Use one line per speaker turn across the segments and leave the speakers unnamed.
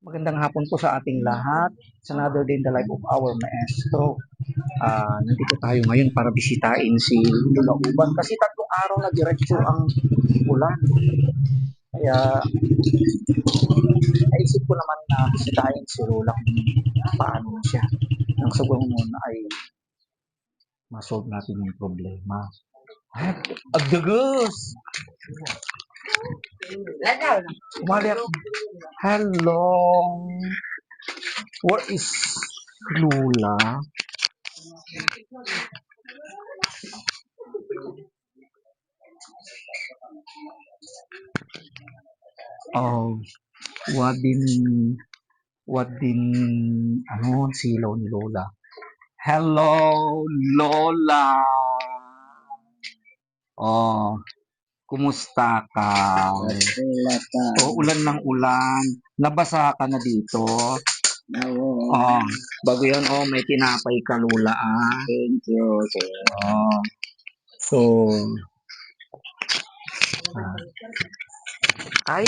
Magandang hapon po sa ating lahat. It's another day in the life of our maestro. Nandito tayo ngayon para bisitahin si Lula Uban kasi 3 araw na diretso ang ulan. Kaya naisip ko naman na bisitahin si Lula kung paano na siya. Nang sa ganun ay masolve natin yung problema. Agdagos! Umali ako. Hello! Where is Lula? Oh, what din silaw ni Lola. Hello, Lola! Oh, kumusta ka?
Wala ka.
Oh, ulan ng ulan. Nabasa ka na dito.
Oo.
Oh, bago yan, may tinapay ka, Lola,
Thank you, sir.
Oh, so, ay,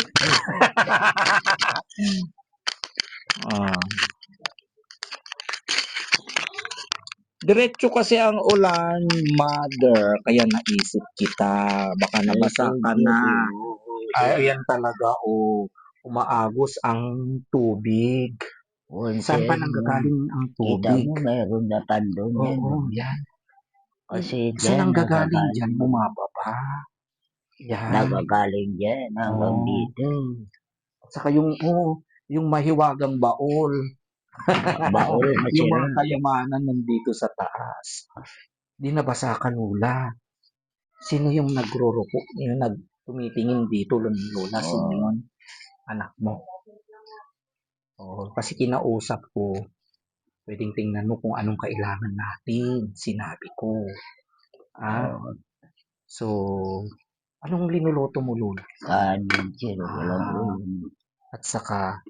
oh. Diretso kasi ang ulan, mother, kaya naisip kita, baka nabasa ka na. Ay, ayan talaga, umaagos ang tubig. Saan ba nanggagaling ang
Kita
tubig?
mo, mayroon na tandon yan.
Oo, yan.
Kasi
Saan
dyan,
nanggagaling dyan? Bumababa. Yan.
nagagaling dyan hanggang
Oo.
dito.
At saka yung mahiwagang baol.
Baol na
Yung
sila.
mga kayamanan nandito sa taas. Di nabasa ka, Lola. Sino yung nagroroko? Yung tumitingin dito, Lola? Sino
Oo.
yun? Anak mo. Kasi kinausap ko, pwedeng tingnan mo kung anong kailangan natin. Sinabi ko.
Oo.
So, anong linuluto mo, Lola?
Kanin sila. Walang ulam.
At saka,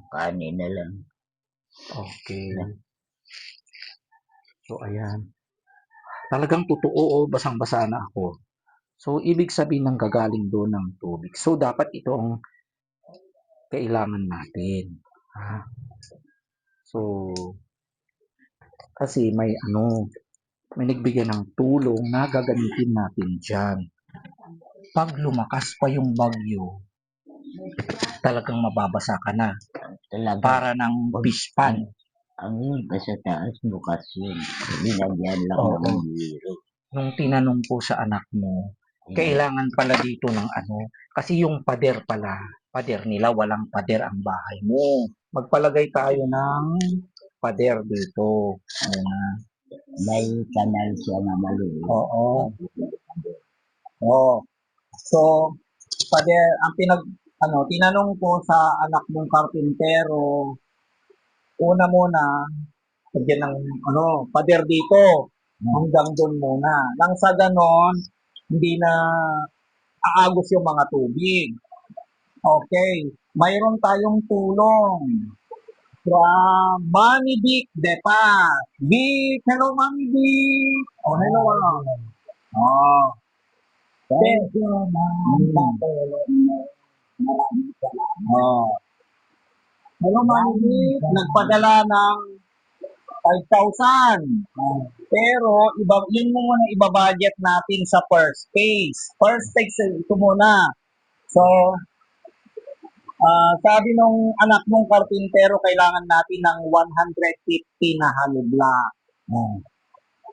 Kanin na lang.
okay. So, ayan. Talagang totoo, basang-basa na ako. So, ibig sabihin ng gagaling doon ng tubig. So, dapat ito ang kailangan natin. So, kasi may nagbigay ng tulong na gagamitin natin dyan. Pag lumakas pa yung bagyo, talagang mababasa ka na.
Talaga.
Para ng fish pan.
Ang yun pa sa taas, bukas yun. Binagyan lang ng biro.
Nung tinanong ko sa anak mo, kailangan pala dito ng kasi yung pader nila, walang pader ang bahay mo. Magpalagay tayo ng pader dito.
May kanal siya na maliit.
Oo. So, pader, tinanong ko sa anak mong karpintero, una muna, lagyan ng pader dito. Hanggang doon muna. Nang sa ganon, hindi na aagos yung mga tubig. Okay. Mayroon tayong tulong from Mami Vic Depas. Vic, hello Mami Vic. Hello. Thank you, Hello Mami Vic, nagpadala ng 5,000. Pero yun muna ibabudget natin sa first phase. First phase ito muna. So, sabi nung anak mong karpintero, kailangan natin ng 150 na hollow block.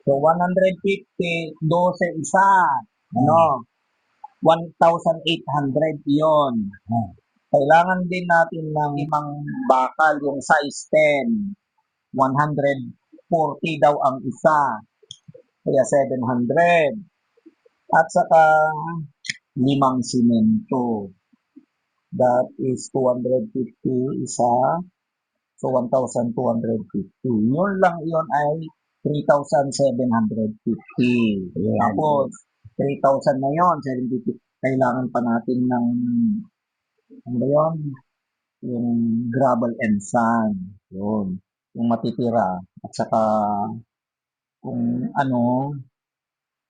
So, 150, 12 isa. 1,800 yon. Kailangan din natin ng 5 bakal, yung size 10. 140 daw ang isa. Kaya 700. At saka 5 simento. That is 250 isa. So 1,250. Yun lang yun ay 3,750. Tapos 3,000 na yun, 750. Kailangan pa natin ng yung gravel and sand. Yun. Yung matitira. At saka kung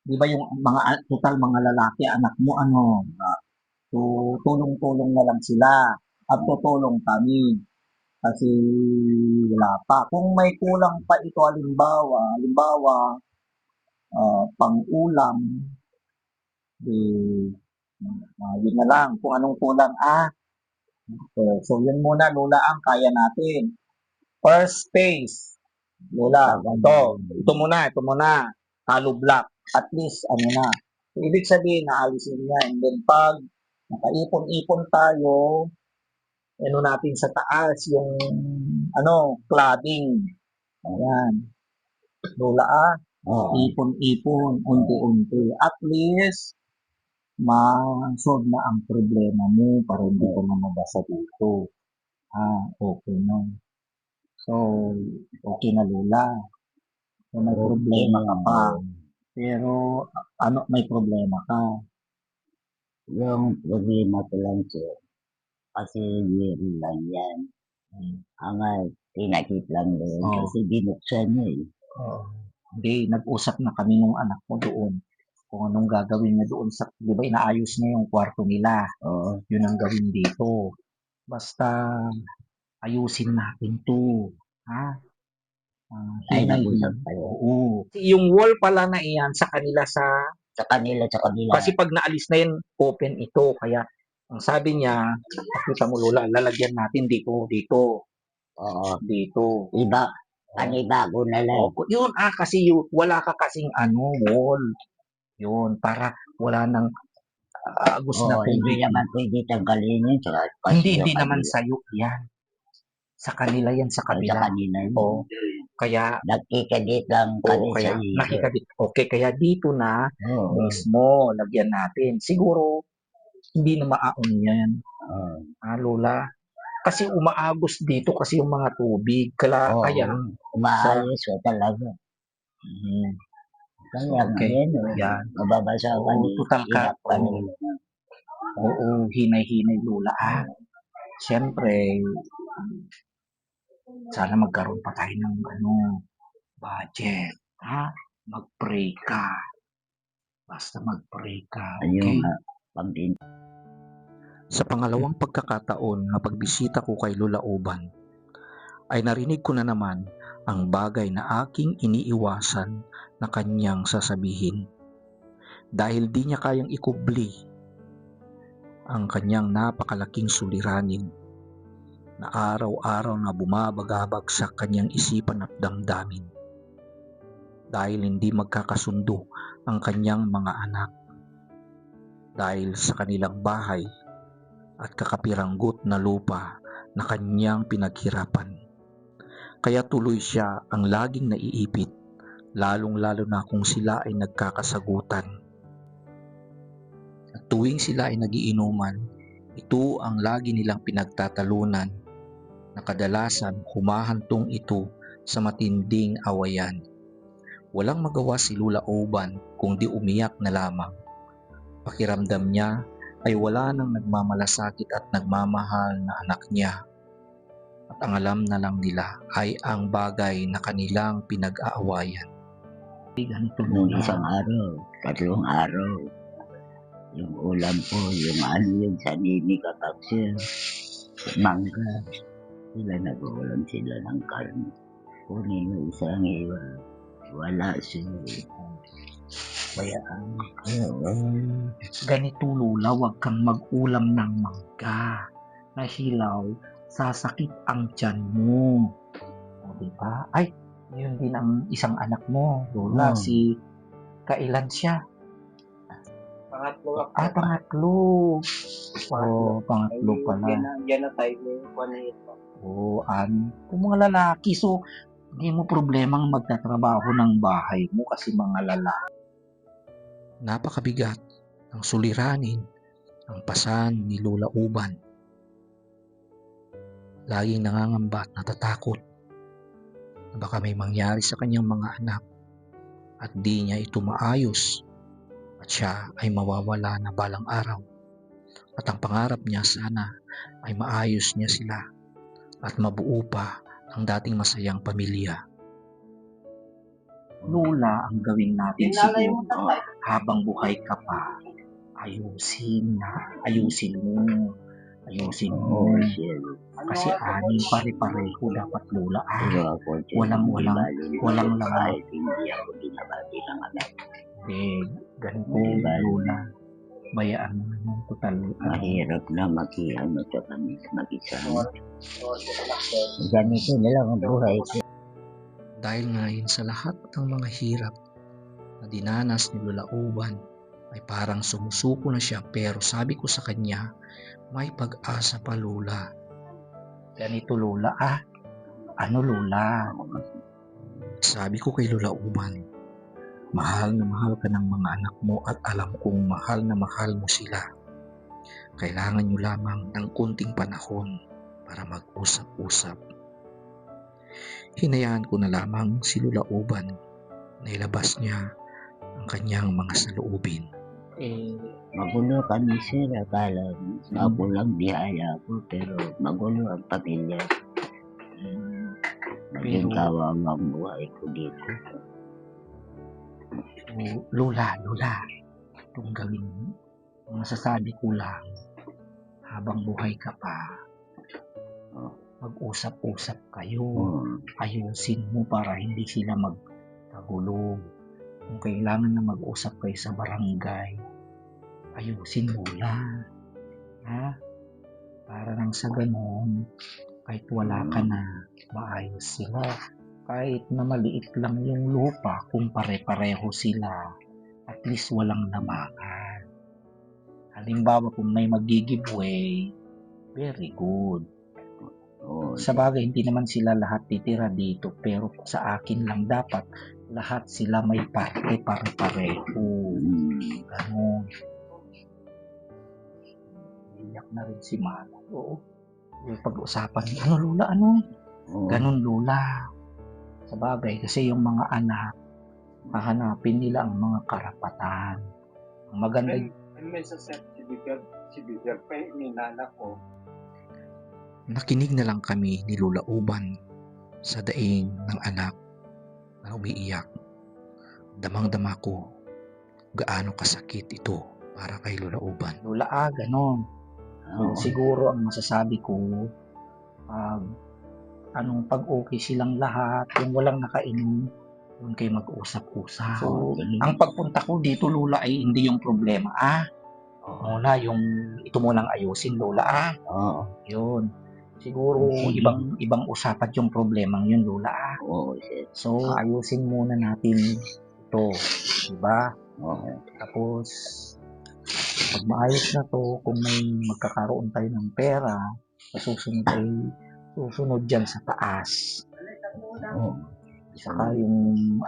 di ba yung mga total mga lalaki, anak mo Tulong-tulong na lang sila at tutulong kami kasi wala pa. Kung may kulang pa ito halimbawa, pang-ulam, eh, yun na lang. Kung anong kulang, so yun muna, Lola, ang kaya natin. First phase, Lola, ito muna, hollow block. At least, ano na. So, ibig sabihin, naalisin niya. And then, pag nakaipon-ipon tayo, ano natin sa taas, yung, cladding. Ayan. Lola, ipon-ipon, unti-unti. At least, ma-solve na ang problema mo para hindi ka na mabasa dito. Okay na. So, okay na, Lola. So, may problema ka pa. Pero, may problema ka.
Yung problema ko lang, sir, kasi year lang yan. Ang tinakip lang doon kasi binuksan niya eh.
Hindi, nag-usap na kami nung anak ko doon kung anong gagawin niya doon sa, di ba inaayos niya yung kwarto nila. Yun ang gawin dito. Basta ayusin natin to.
Ay, nag-usap kayo.
Oo. Yung wall pala na iyan sa kanila
Sa kanila.
kasi pag naalis na yun, open ito. Kaya, ang sabi niya, pakita mo, Lola, lalagyan natin dito.
Oo.
Dito.
Iba. Panibago na lang.
Yun, kasi wala ka kasing wall. Yun, para wala nang agos na
Hindi
tubig.
naman pwede tanggalin yun.
Hindi naman sa'yo yan. Sa kanila yan, sa kabila.
Sa kanila yun.
Kaya,
Nakikadit lang kami sa iyo.
nakikadit. Okay, kaya dito na, mismo, lagyan natin. Siguro, hindi na maaon yan. Lola. Kasi umaagos dito kasi yung mga tubig. Kaya,
umaayos ka talaga. Kaya yan. Mababasa ka ni
total ka. Hinay-hinay, Lola. Siyempre, sana magkaroon pa tayo ng budget. Mag-pray ka. Basta mag-pray ka. Okay? Sa pangalawang pagkakataon na pagbisita ko kay Lola Uban, ay narinig ko na naman ang bagay na aking iniiwasan na kanyang sasabihin. Dahil di niya kayang ikubli ang kanyang napakalaking suliranin na araw-araw na bumabagabag sa kanyang isipan at damdamin. Dahil hindi magkakasundo ang kanyang mga anak. Dahil sa kanilang bahay at kakapiranggot na lupa na kanyang pinaghirapan. Kaya tuloy siya ang laging naiipit, lalong-lalo na kung sila ay nagkakasagutan. At tuwing sila ay nagiinuman, ito ang lagi nilang pinagtatalunan na kadalasan humahantong ito sa matinding awayan. Walang magawa si Lola Uban kung di umiyak na lamang. Pakiramdam niya ay wala nang nagmamalasakit at nagmamahal na anak niya. At ang alam na lang nila ay ang bagay na kanilang pinag-aawayan.
Nung isang araw, 3 araw, yung ulam ko, yung sanini kapagsil, mangga, sila nag-uulam sila ng karne. Kunin yung isang iwa, wala siya. Kaya
ganito, Lola, wag kang mag-ulam ng mangga na hilaw, sasakit ang tiyan mo. Diba? Ay, yun din ang isang anak mo, Lola, si kailan siya? Pangatlo. Pangatlo pala. Yan na tayo kung mga lalaki, so hindi mo problemang magtatrabaho ng bahay mo kasi mga lalaki. Napakabigat ang suliranin, ang pasan ni Lola Uban. Laging nangangamba at natatakot na baka may mangyari sa kanyang mga anak at di niya ito maayos at siya ay mawawala na balang araw. At ang pangarap niya sana ay maayos niya sila at mabuo pa ang dating masayang pamilya. Lola, ang gawin natin siguro habang buhay ka pa ayusin mo. Ayusin mo.
Oo, sir.
Kasi anim pare-pareho dapat lola.
Pero ako, sir,
Walang lang.
kahit hindi ako binabati ng anak.
Ganito
Di ba?
lola. Bayaan mo naman total.
Mahirap na makiano sa kami mag-isa. Ganito na lang ang buhay ko.
Dahil ngayon sa lahat ng mga hirap na dinanas ni Lola Uban, ay parang sumusuko na siya, pero sabi ko sa kanya, may pag-asa pa lola. Ganito lola Ano lola? Sabi ko kay Lola Uban, mahal na mahal ka ng mga anak mo at alam kong mahal na mahal mo sila. Kailangan nyo lamang ng kunting panahon para mag-usap-usap. Hinayaan ko na lamang si Lola Uban na ilabas niya ang kanyang mga saloobin.
Magulo kami, sir. Akala ako lang biyaya ko, pero magulo ang pamilya. Naging kawawa ang buhay ko dito.
Lola, itong gawin mo. Ang masasabi ko lang, habang buhay ka pa, mag-usap-usap kayo. Ayusin mo para hindi sila magkagulo. Kung kailangan na mag-usap kayo sa barangay, ayusin mo lang. Para nang sa ganon, kahit wala ka na, maayos sila. Kahit na maliit lang yung lupa, kung pare-pareho sila, at least walang lamangan. Halimbawa kung may mag-giveaway, very good. Sa bagay, hindi naman sila lahat titira dito, pero sa akin lang dapat lahat sila may parte, pare-pareho. Ganon. Iyak na rin si Mama. Oo. Yung pag-usapan, lola, Ganon lola. Sa bagay, kasi yung mga anak, hahanapin nila ang mga karapatan. Ang maganda
may si Bigel pa ninana ko.
Nakinig na lang kami ni Lola Uban sa daing ng anak na umiiyak. Damang-dama ko gaano kasakit ito para kay Lola Uban. Lola, ganon. Siguro ang masasabi ko, pag okay silang lahat, yung walang nakainom, doon kayo mag-usap-usap. So, ang pagpunta ko dito, Lola, ay hindi yung problema. Muna, ito munang ayusin, Lola. Yun. Siguro, ibang usapan yung problemang yun, Lola. So, ayusin muna natin ito. Diba? Tapos, pag maayos na to, kung may magkakaroon tayo ng pera, susunod dyan sa taas. Saka yung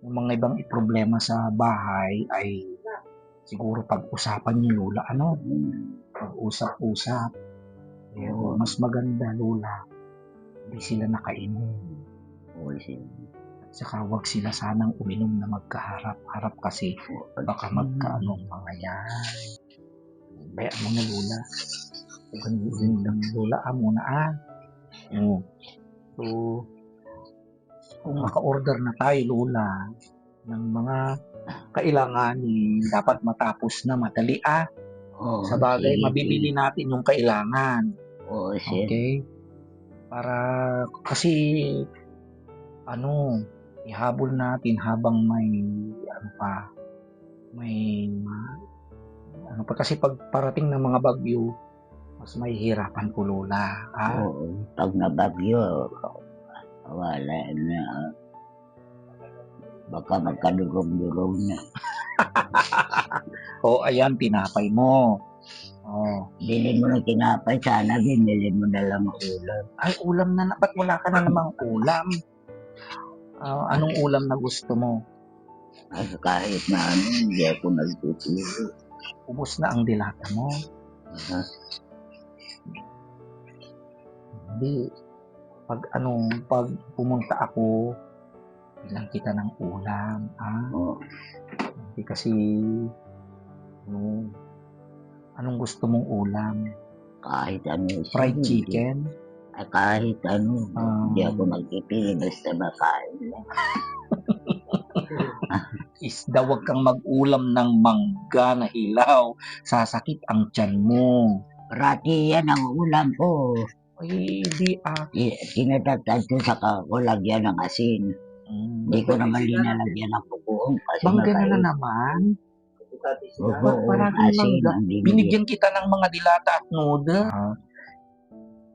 mga ibang problema sa bahay ay siguro pag-usapan niyo, Lola, pag-usap-usap. Pero mas maganda, Lola, hindi sila nakainom. At saka wag sila sanang uminom na magkaharap-harap kasi baka magkaanong mga yan. Bayaan mo na, Lola. Ganun lang, Lola, muna. So, kung maka-order na tayo, Lola, ng mga kailanganin, dapat matapos na madali. Sa bagay, mabibili natin yung kailangan. Okay? Para, kasi, ihabol natin habang kasi pag parating ng mga bagyo, mas mahihirapan po, Lola.
Pag nabagyo, wala na. Baka magkadugong-dugong na.
Ayan, tinapay mo.
Bili mo ng tinapay, sana binili mo na lang ulam.
Ay, ulam na. Ba't wala ka na namang ulam? Anong ulam na gusto mo?
Kahit na hindi ako nagtuturo.
Ubus na ang dilata mo. Hindi. Pag pumunta ako, bilang kita ng ulam. Hindi kasi, anong gusto mong ulam?
Kahit ano.
Fried chicken?
Kahit ano. Hindi ako magpipili, basta makain lang.
isda, huwag kang mag-ulam ng mangga na hilaw. Sasakit ang tiyan mo.
Parati yan ang ulam ko.
Ay, di
Tinatatad ko sa kulagyan ng asin. Hindi ko naman linalagyan ng bugoong kasi
Mangga na
mabait.
naman.
Bugoong
Parating
asin
mangga.
ang binigyan.
Binigyan kita ng mga dilata at noodle.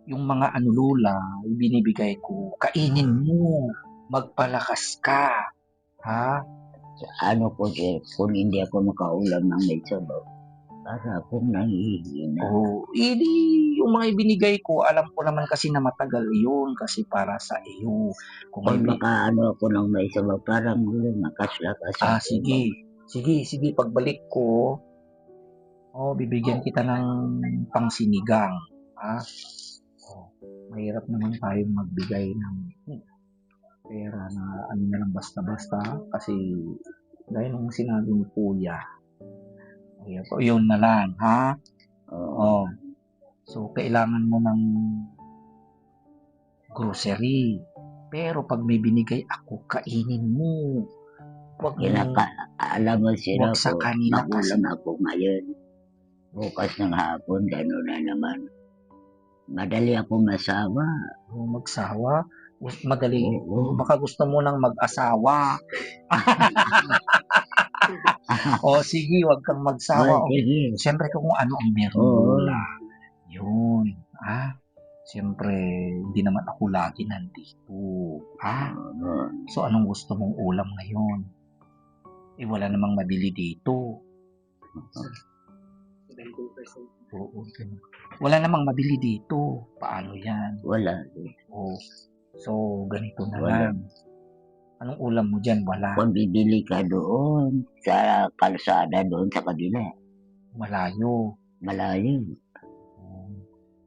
Yung mga Lula, binibigay ko, kainin mo. Magpalakas ka. Ha?
Ano ko, sir, kung hindi ako makaulam ng may sabaw, para akong nangihina.
Yung mga ibinigay ko, alam ko naman kasi na matagal yun kasi para sa iyo. Kung
Kung makaano ako ng may sabaw, parang lakas-lakas.
Sige, pagbalik ko, bibigyan kita ng pangsinigang. Ha? Mahirap naman tayong magbigay ng pera na ano na lang basta-basta kasi dahil nung sinabi ni Kuya, yun na lang, ha? So, kailangan mo ng grocery. Pero pag may binigay ako, kainin mo.
Alam mo sila
Wag sa
ko,
kanila kasi.
magulang ako ngayon. Bukas ng hapon, gano'n na naman. Madali ako masawa.
Magsawa? Madali. Baka gusto mo nang mag-asawa. Sige, wag kang magsawa. Okay. Siyempre kung ano ang meron, Lola. Yun. Siyempre, hindi naman ako lagi nandito. So, anong gusto mong ulam ngayon? Wala namang mabili dito. Wala namang mabili dito. Paano yan?
Wala.
So, ganito na lang. Anong ulam mo dyan? Wala.
Kung bibili ka doon, sa kalsada doon sa kabila.
Malayo.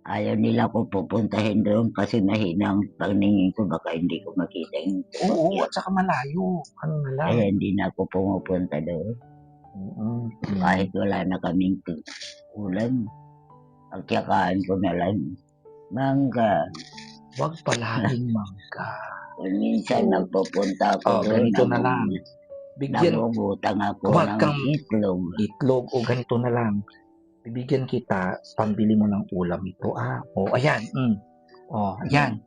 Ayaw nila ko pupuntahin doon kasi mahina ang paningin ko, baka hindi ko makita yung
at saka malayo. Ano na lang?
Kaya hindi na ako pumupunta doon. Kahit wala na kaming ulam, ang kiyakain ko na lang mangga.
Huwag palaging mangga.
Kung minsan nagpupunta ako doon,
ganito na lang.
Nangungutang ako ng itlog.
O ganito na lang. Bibigyan kita, pambili mo ng ulam ito. Ayan. Ayan.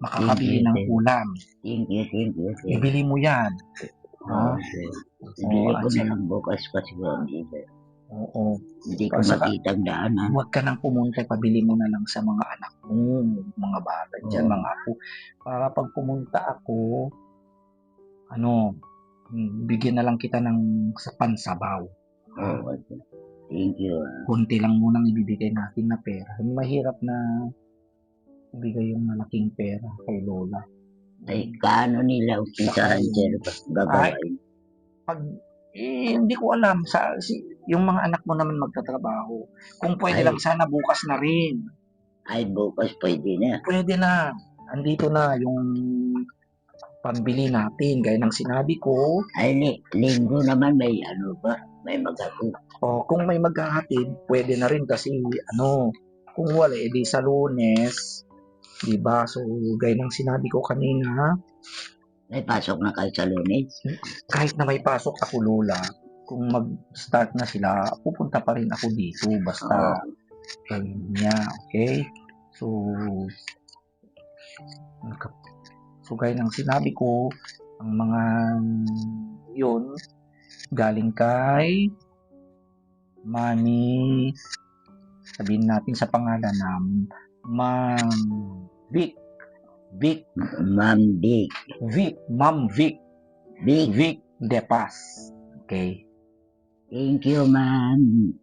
Makakabili ng ulam.
Thank you.
Ibili mo yan.
Ibili ko na lang bukas kasi dito. Hindi ko makita ang daanan.
Huwag ka nang pumunta, pabili mo na lang sa mga anak mo, mga bata dyan, mga apo. Para pag pumunta ako, bigyan na lang kita ng pansabaw.
Thank you.
Kunti lang munang ibibigay natin na pera. Mahirap na ibigay yung malaking pera kay Lola.
Ay, kaano nila umpisahan, sir? Babawain.
Hindi ko alam. Yung mga anak mo naman magtatrabaho. Kung pwede lang sana bukas na rin.
Ay, bukas pwede na.
Pwede na. Andito na yung pambili natin. Gaya ng sinabi ko.
Ay, linggo naman may may maghatid.
Kung may maghahatid, pwede na rin kasi kung wala, edi sa Lunes. Diba? So, gaya ng sinabi ko kanina.
May pasok na kayo sa Lunes?
Kahit na may pasok ako, Lola, kung mag-start na sila, pupunta pa rin ako dito. Basta, niya, okay? So, gaya ng sinabi ko, ang mga yun, galing kay Mami, sabihin natin sa pangalan na Ma'am Vic. Ma'am Vic Depas. Okay.
Thank you, ma'am.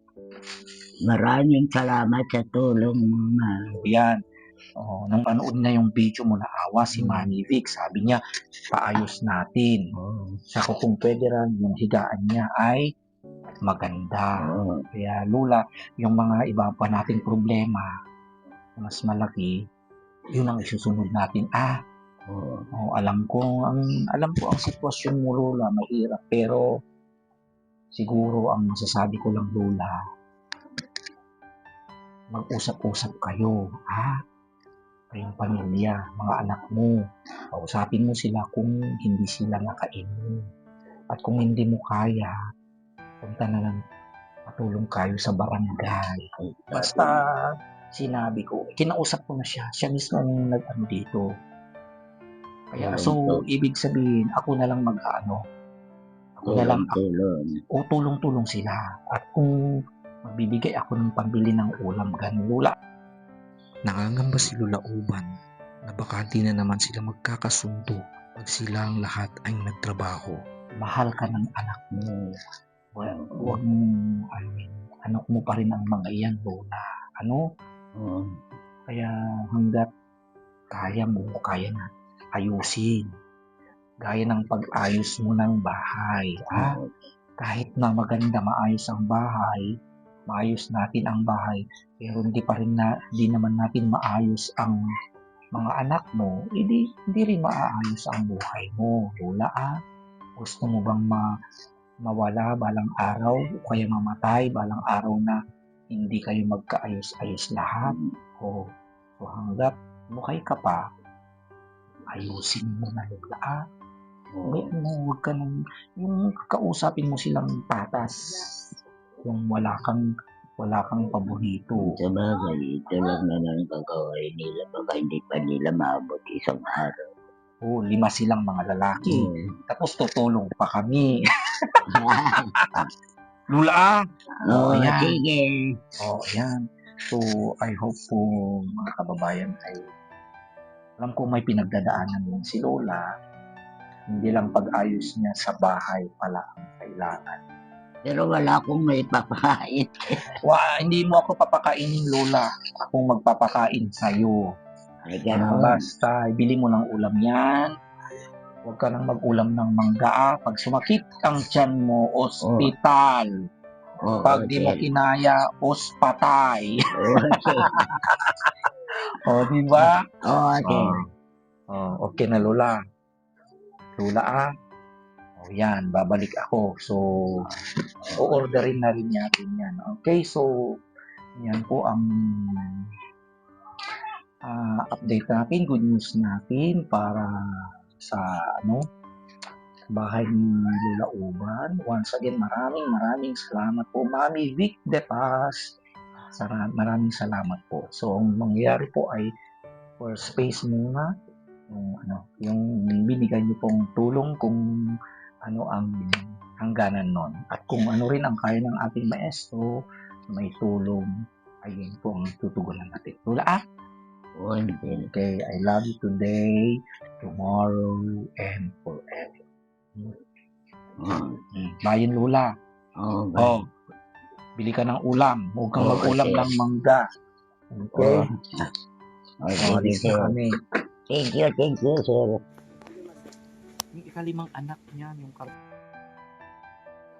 Maraming salamat sa tulong mo, ma'am.
Yan. Nung panood na yung video mo, naawa si Mami Vic. Sabi niya, paayos natin. Saka kung pwede rin, yung higaan niya ay maganda. Kaya Lola, yung mga iba pa nating problema, mas malaki, yun ang isusunod natin. Alam ko ang sitwasyon mo, Lola, mahirap, pero siguro ang masasabi ko lang, Lola, mag-usap-usap kayo, kayong pamilya, mga anak mo, kausapin mo sila kung hindi sila nakainom. At kung hindi mo kaya, punta na lang, patulong kayo sa barangay. Basta sinabi ko, kinausap ko na siya. Siya mismo ang nag-ano dito. Kaya so, ibig sabihin, ako na lang mag-ano. Ako na lang, o tulong-tulong sila. At kung magbibigay ako ng pambili ng ulam, ganun, Lula. Nangangamba si Lula Uban na baka di na naman sila magkakasundo pag silang lahat ay nagtrabaho. Mahal ka ng anak mo. Huwag mong anak mo pa rin ang mga iyan, Lola. Ano? Kaya hanggat kaya mo, kaya na ayusin. Gaya ng pag-ayos mo ng bahay. Kahit na maganda, maayos ang bahay, maayos natin ang bahay, pero di naman natin maayos ang mga anak mo, hindi rin maaayos ang buhay mo, Lola. Gusto mo bang mawala balang araw o kaya mamatay balang araw na hindi kayo magkaayos-ayos lahat? So hanggat buhay ka pa, ayusin mo na, Lola. Huwag ka nang, yung kausapin mo silang patas, yung wala kang paborito.
Sa bagay, ito lang naman gagawin nila, baka hindi pa nila maabot isang araw.
5 silang mga lalaki. Tapos tutulong pa kami. Lula. Ayan.
Sige.
Ayan. So, I hope po mga kababayan ay alam ko may pinagdadaanan din si Lola. Hindi lang pag-ayos niya sa bahay pala ang kailangan.
Pero wala akong may papakain.
Hindi mo ako papakainin, Lola. Akong magpapakain sa'yo.
Ay, gano'n.
Basta, bili mo ng ulam yan. Huwag ka nang mag-ulam ng mangga. Pag sumakit ang tiyan mo, ospital. Pag di mo kinaya, ospatay. Di ba? Okay na, Lola. Lola, yan, babalik ako. So, o-orderin na rin natin yan. Okay, so, yan po ang update natin, good news natin para sa bahay ni Lola Uban. Once again, maraming salamat po, Mami Vic De Paz. Maraming salamat po. So, ang mangyayari po ay for space muna, yung binigay niyo pong tulong kung ano ang hangganan nun. At kung ano rin ang kaya ng ating maestro, may tulong, ayun po ang tutugunan natin. Lola, okay, I love you today, tomorrow, and forever. Bayan, Lola. Bili ka ng ulam. Huwag kang mag-ulam ng mangga. Okay? Alis na kami.
Thank you, sir.
Yung ika-5 anak niya, yung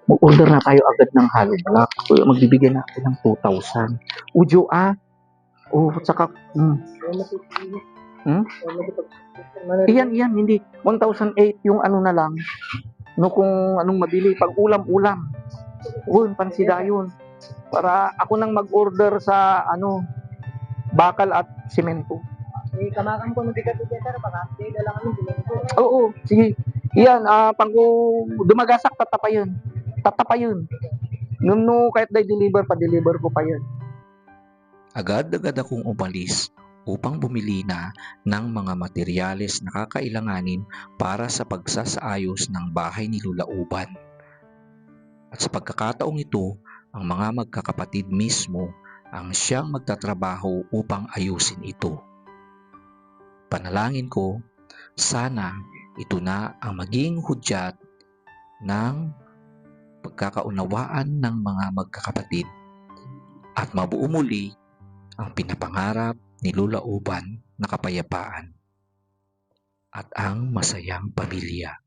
mag-order na tayo agad ng hollow block. So, magbibigay na ako ng 2,000. Ujo, saka, Iyan, hindi. 1,008 yung ano na lang. Kung anong mabili. Pag ulam. Pansida yun. Para ako nang mag-order sa, bakal at simento.
Kamakan ko mabigat ito, sir. Baka dahil lang kami simento.
Oo, sige. Iyan, pag dumagasak, tatapa yun. Kahit deliver, pa-deliver ko pa yun. Agad-agad akong umalis upang bumili na ng mga materyales na kakailanganin para sa pagsasaayos ng bahay ni Lola Uban. At sa pagkakataong ito, ang mga magkakapatid mismo ang siyang magtatrabaho upang ayusin ito. Panalangin ko, sana ito na ang maging hudyat ng pagkakaunawaan ng mga magkakapatid at mabuo muli ang pinapangarap ni Lola Uban na kapayapaan at ang masayang pamilya.